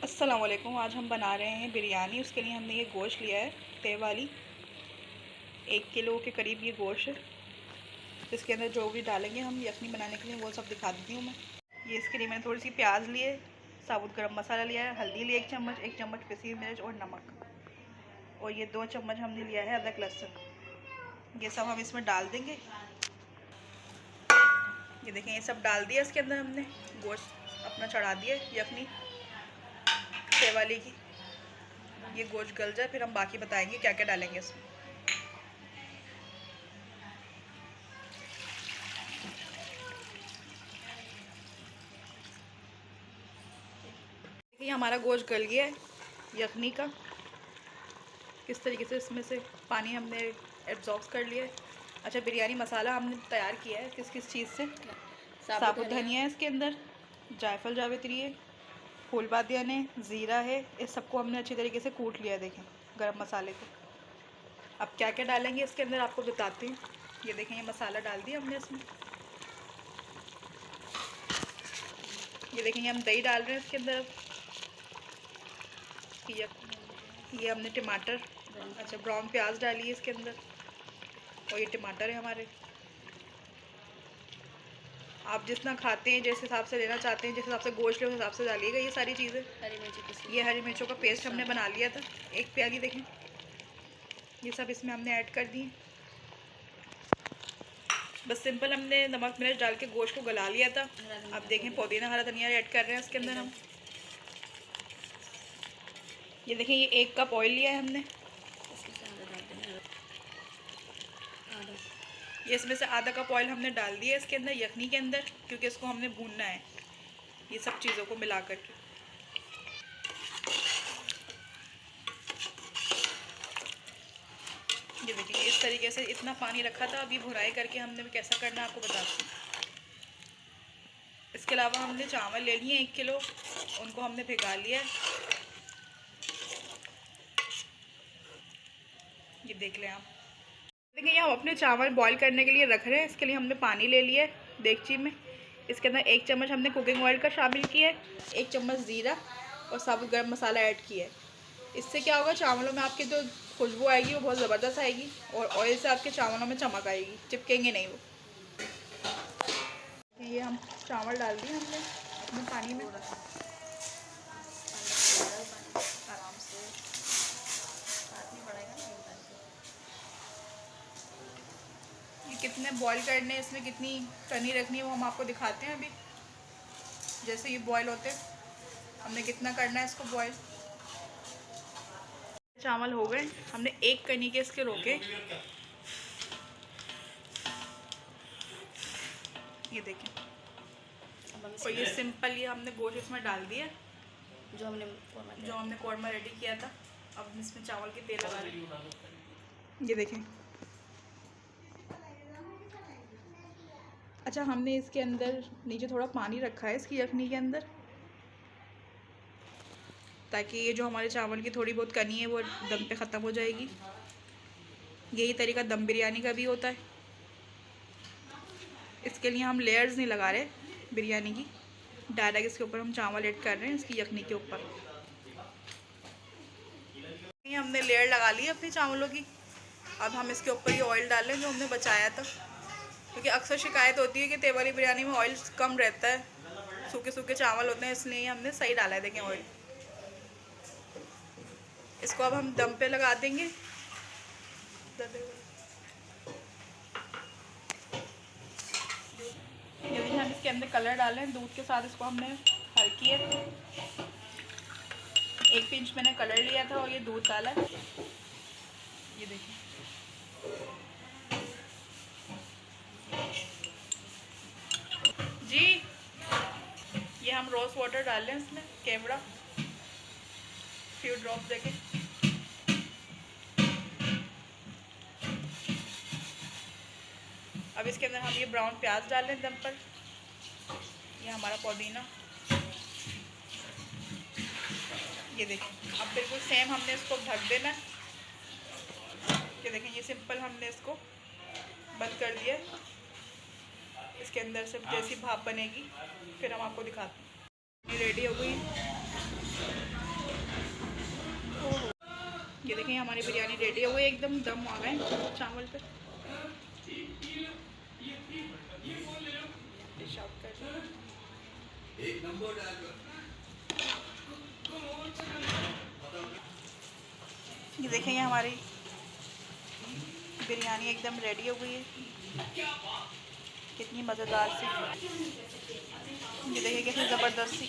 अस्सलाम वालेकुम। आज हम बना रहे हैं बिरयानी। उसके लिए हमने ये गोश्त लिया है तय वाली, 1 किलो के करीब ये गोश्त है। इसके अंदर जो भी डालेंगे हम यखनी बनाने के लिए वो सब दिखा देती हूँ मैं। ये इसके लिए मैंने थोड़ी सी प्याज लिए, साबुत गरम मसाला लिया है, हल्दी ली 1 चम्मच पिसी मिर्च और नमक, और ये 2 चम्मच हमने लिया है अदरक लहसुन। ये सब हम इसमें डाल देंगे। ये देखें, ये सब डाल दिया इसके अंदर हमने। गोश्त अपना चढ़ा दिया यखनी तय वाली की। ये गोश्त गल जाए फिर हम बाकी बताएंगे क्या क्या डालेंगे इसमें। ये हमारा गोश्त गल गया है यखनी का। किस तरीके से इसमें से पानी हमने एब्जॉर्ब कर लिया है। अच्छा, बिरयानी मसाला हमने तैयार किया है किस किस चीज़ से। साबुत धनिया है इसके अंदर, जायफल जावित्री है, फूल बादियान है, ज़ीरा है। इस सबको हमने अच्छी तरीके से कूट लिया है। देखें गरम मसाले को। अब क्या क्या डालेंगे इसके अंदर आपको बताते हैं। ये देखें, ये मसाला डाल दिया हमने इसमें। ये देखें, ये हम दही डाल रहे हैं इसके अंदर। ये हमने टमाटर, अच्छा ब्राउन प्याज डाली है इसके अंदर, और ये टमाटर है हमारे। आप जितना खाते हैं, जिस हिसाब से लेना चाहते हैं, जिस हिसाब से गोश्त ले उस हिसाब से डालिएगा ये सारी चीज़ें। हरी मिर्ची, ये हरी मिर्चों का पेस्ट हमने बना लिया था 1 प्याली। देखें, ये सब इसमें हमने ऐड कर दी। बस सिंपल हमने नमक मिर्च डाल के गोश्त को गला लिया था। अब देखें, पुदीना हरा धनिया ऐड कर रहे हैं इसके अंदर हम। ये देखें, ये 1 कप ऑयल लिया है हमने। ये इसमें से आधा कप ऑयल हमने डाल दिया इसके अंदर यखनी के अंदर, क्योंकि इसको हमने भूनना है ये सब चीज़ों को मिला करके। ये देखिए, इस तरीके से इतना पानी रखा था। अभी भुनाई करके हमने कैसा करना है आपको बताती हूँ। इसके अलावा हमने चावल ले लिए 1 किलो, उनको हमने भिगा लिया है। ये देख लें आप। देखिए, ये हम अपने चावल बॉईल करने के लिए रख रहे हैं। इसके लिए हमने पानी ले लिया है देगची में। इसके अंदर 1 चम्मच हमने कुकिंग ऑयल का शामिल किया है, 1 चम्मच ज़ीरा और साबुत गरम मसाला ऐड किया है। इससे क्या होगा, चावलों में आपकी जो खुशबू आएगी वो बहुत ज़बरदस्त आएगी, और ऑयल से आपके चावलों में चमक आएगी, चिपकेंगे नहीं वो। ये हम चावल डाल दिए हमने अपने पानी में आराम से। ये कितने बॉईल करने हैं, इसमें कितनी कनी रखनी है वो हम आपको दिखाते हैं। अभी जैसे ये बॉईल होते हैं, हमने कितना करना है इसको बॉईल। चावल हो गए, हमने 1 कनी के इसके रोके। ये देखें, और ये सिंपल ये हमने गोश्त इसमें डाल दिया जो हमने कौरमा रेडी किया था। अब इसमें चावल की तेल लगा रहे। ये देखें, अच्छा हमने इसके अंदर नीचे थोड़ा पानी रखा है इसकी यखनी के अंदर, ताकि ये जो हमारे चावल की थोड़ी बहुत कनी है वो दम पे ख़त्म हो जाएगी। यही तरीका दम बिरयानी का भी होता है। इसके लिए हम लेयर्स नहीं लगा रहे बिरयानी की, डायरेक्ट इसके ऊपर हम चावल ऐड कर रहे हैं इसकी यखनी के ऊपर। ये हमने लेयर लगा ली अपने चावलों की। अब हम इसके ऊपर ये ऑयल डाल रहे हैं जो हमने बचाया था, क्योंकि अक्सर शिकायत होती है कि तय वाली बिरयानी में ऑयल कम रहता है, सूखे सूखे चावल होते हैं, इसलिए हमने सही डाला है। देखें ऑयल। इसको अब हम दम पे लगा देंगे। यदि हम इसके अंदर कलर डालें दूध के साथ, इसको हमने हल्की है 1 पिंच मैंने कलर लिया था और ये दूध डाला है। ये देखिए, जी ये हम रोज़ वाटर डाल रहे हैं इसमें, केवड़ा फ्यू ड्रॉप देके। अब इसके अंदर हम ये ब्राउन प्याज डाल रहे हैं दम पर। ये हमारा पुदीना। ये देखिए, अब बिल्कुल सेम हमने इसको ढक देना है। ये देखें, ये सिंपल हमने इसको बंद कर दिया। इसके अंदर से जैसी भाप बनेगी फिर हम आपको दिखाते हैं। ये रेडी हो गई। ये देखें हमारी बिरयानी रेडी हो गई, एकदम दम आ गए चावल पे। डिश आउट कर दो। ये देखें ये हमारी बिरयानी एकदम रेडी हो गई है, कितनी मज़ेदार सी। ये देखिए कैसे ज़बरदस्त सी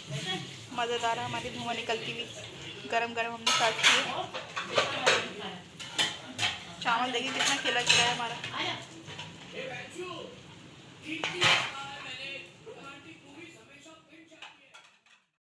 मज़ेदार हमारी धुआं निकलती हुई गरम गरम हमने सर्व किए। चावल देखिए कितना खिला खिला है हमारा।